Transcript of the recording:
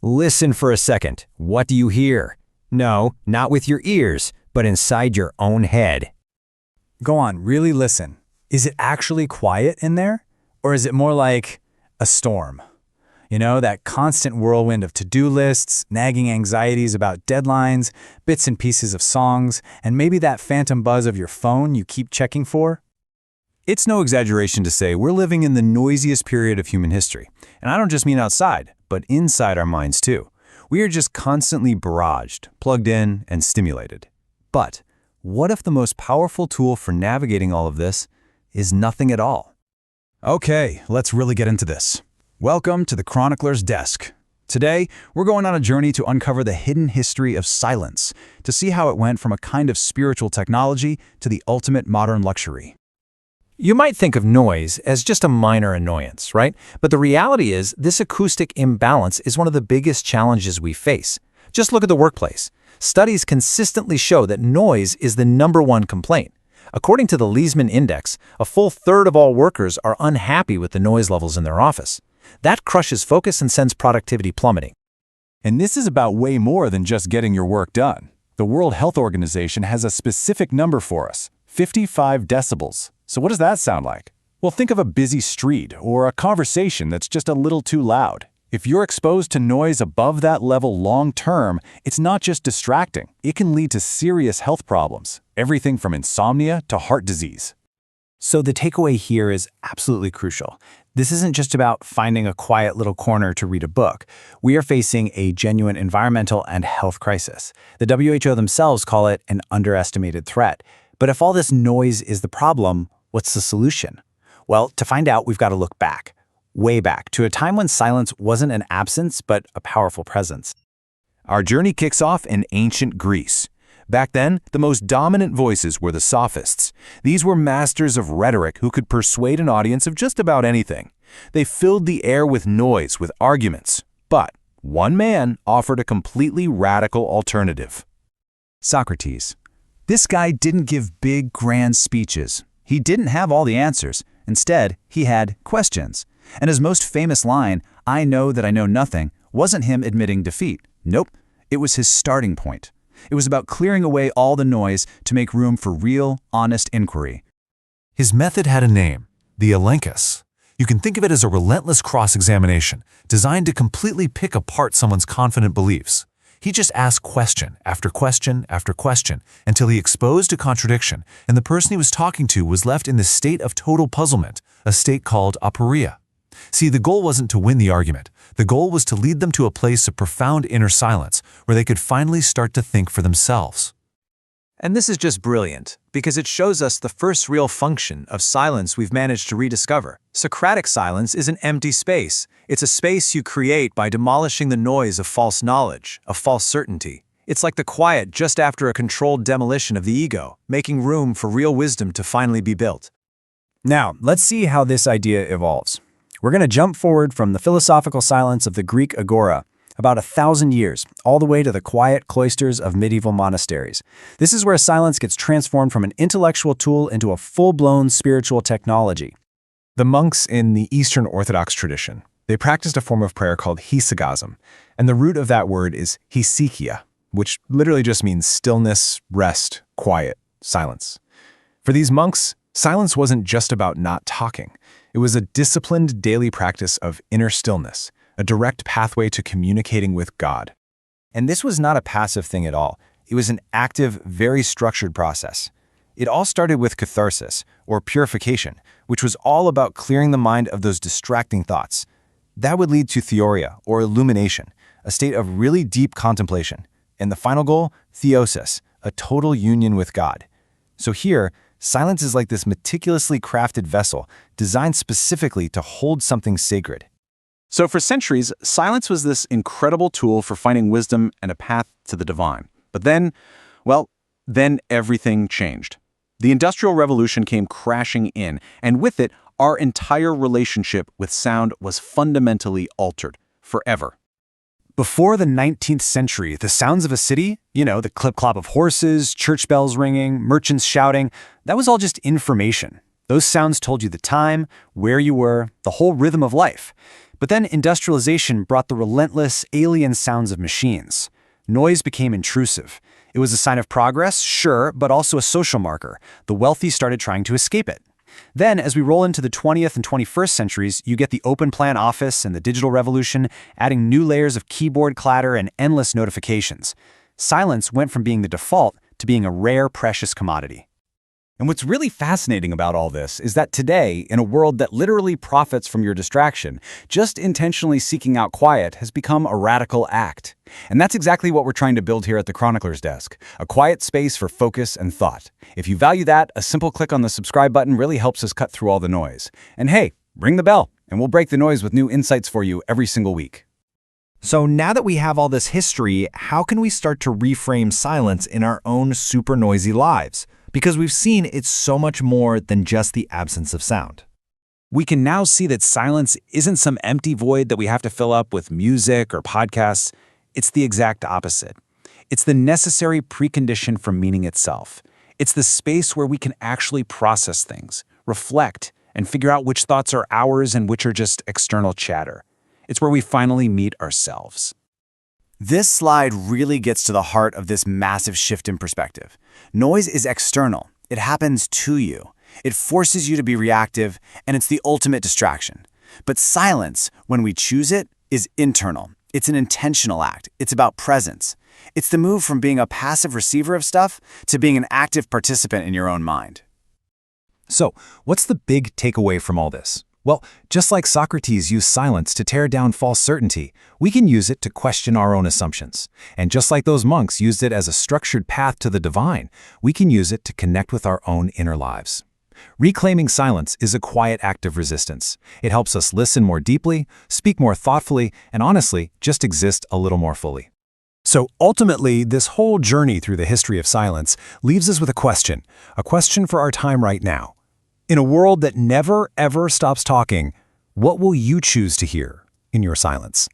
Listen for a second. What do you hear? No, not with your ears, but inside your own head. Go on, really listen. Is it actually quiet in there? Or is it more like a storm? You know, that constant whirlwind of to-do lists, nagging anxieties about deadlines, bits and pieces of songs, and maybe that phantom buzz of your phone you keep checking for? It's no exaggeration to say we're living in the noisiest period of human history. And I don't just mean outside, but inside our minds too. We are just constantly barraged, plugged in, and stimulated. But what if the most powerful tool for navigating all of this is nothing at all? Okay, let's really get into this. Welcome to the Chronicler's Desk. Today, we're going on a journey to uncover the hidden history of silence, to see how it went from a kind of spiritual technology to the ultimate modern luxury. You might think of noise as just a minor annoyance, right? But the reality is, this acoustic imbalance is one of the biggest challenges we face. Just look at the workplace. Studies consistently show that noise is the #1 complaint. According to the Leesman Index, a full third of all workers are unhappy with the noise levels in their office. That crushes focus and sends productivity plummeting. And this is about way more than just getting your work done. The World Health Organization has a specific number for us, 55 decibels. So what does that sound like? Well, think of a busy street or a conversation that's just a little too loud. If you're exposed to noise above that level long-term, it's not just distracting. It can lead to serious health problems, everything from insomnia to heart disease. So the takeaway here is absolutely crucial. This isn't just about finding a quiet little corner to read a book. We are facing a genuine environmental and health crisis. The WHO themselves call it an underestimated threat. But if all this noise is the problem, what's the solution? Well, to find out, we've got to look back, way back, to a time when silence wasn't an absence, but a powerful presence. Our journey kicks off in ancient Greece. Back then, the most dominant voices were the sophists. These were masters of rhetoric who could persuade an audience of just about anything. They filled the air with noise, with arguments. But one man offered a completely radical alternative. Socrates. This guy didn't give big, grand speeches. He didn't have all the answers. Instead, he had questions. And his most famous line, "I know that I know nothing," wasn't him admitting defeat. Nope, it was his starting point. It was about clearing away all the noise to make room for real, honest inquiry. His method had a name, the elenchus. You can think of it as a relentless cross-examination designed to completely pick apart someone's confident beliefs. He just asked question after question after question until he exposed a contradiction, and the person he was talking to was left in this state of total puzzlement, a state called aporia. See, the goal wasn't to win the argument. The goal was to lead them to a place of profound inner silence where they could finally start to think for themselves. And this is just brilliant, because it shows us the first real function of silence we've managed to rediscover. Socratic silence is an empty space. It's a space you create by demolishing the noise of false knowledge, of false certainty. It's like the quiet just after a controlled demolition of the ego, making room for real wisdom to finally be built. Now, let's see how this idea evolves. We're going to jump forward from the philosophical silence of the Greek agora, about 1,000 years, all the way to the quiet cloisters of medieval monasteries. This is where silence gets transformed from an intellectual tool into a full-blown spiritual technology. The monks in the Eastern Orthodox tradition, they practiced a form of prayer called hesychasm, and the root of that word is hesychia, which literally just means stillness, rest, quiet, silence. For these monks, silence wasn't just about not talking. It was a disciplined daily practice of inner stillness, a direct pathway to communicating with God. And this was not a passive thing at all. It was an active, very structured process. It all started with catharsis, or purification, which was all about clearing the mind of those distracting thoughts. That would lead to theoria, or illumination, a state of really deep contemplation. And the final goal, theosis, a total union with God. So here, silence is like this meticulously crafted vessel designed specifically to hold something sacred. So for centuries, silence was this incredible tool for finding wisdom and a path to the divine. But then everything changed. The Industrial Revolution came crashing in, and with it, our entire relationship with sound was fundamentally altered, forever. Before the 19th century, the sounds of a city, the clip-clop of horses, church bells ringing, merchants shouting, that was all just information. Those sounds told you the time, where you were, the whole rhythm of life. But then industrialization brought the relentless, alien sounds of machines. Noise became intrusive. It was a sign of progress, sure, but also a social marker. The wealthy started trying to escape it. Then, as we roll into the 20th and 21st centuries, you get the open-plan office and the digital revolution, adding new layers of keyboard clatter and endless notifications. Silence went from being the default to being a rare, precious commodity. And what's really fascinating about all this is that today, in a world that literally profits from your distraction, just intentionally seeking out quiet has become a radical act. And that's exactly what we're trying to build here at the Chronicler's Desk, a quiet space for focus and thought. If you value that, a simple click on the subscribe button really helps us cut through all the noise. And hey, ring the bell, and we'll break the noise with new insights for you every single week. So now that we have all this history, how can we start to reframe silence in our own super noisy lives? Because we've seen it's so much more than just the absence of sound. We can now see that silence isn't some empty void that we have to fill up with music or podcasts. It's the exact opposite. It's the necessary precondition for meaning itself. It's the space where we can actually process things, reflect, and figure out which thoughts are ours and which are just external chatter. It's where we finally meet ourselves. This slide really gets to the heart of this massive shift in perspective. Noise is external. It happens to you. It forces you to be reactive, and it's the ultimate distraction. But silence, when we choose it, is internal. It's an intentional act. It's about presence. It's the move from being a passive receiver of stuff to being an active participant in your own mind. So, what's the big takeaway from all this? Well, just like Socrates used silence to tear down false certainty, we can use it to question our own assumptions. And just like those monks used it as a structured path to the divine, we can use it to connect with our own inner lives. Reclaiming silence is a quiet act of resistance. It helps us listen more deeply, speak more thoughtfully, and honestly, just exist a little more fully. So ultimately, this whole journey through the history of silence leaves us with a question for our time right now. In a world that never, ever stops talking, what will you choose to hear in your silence?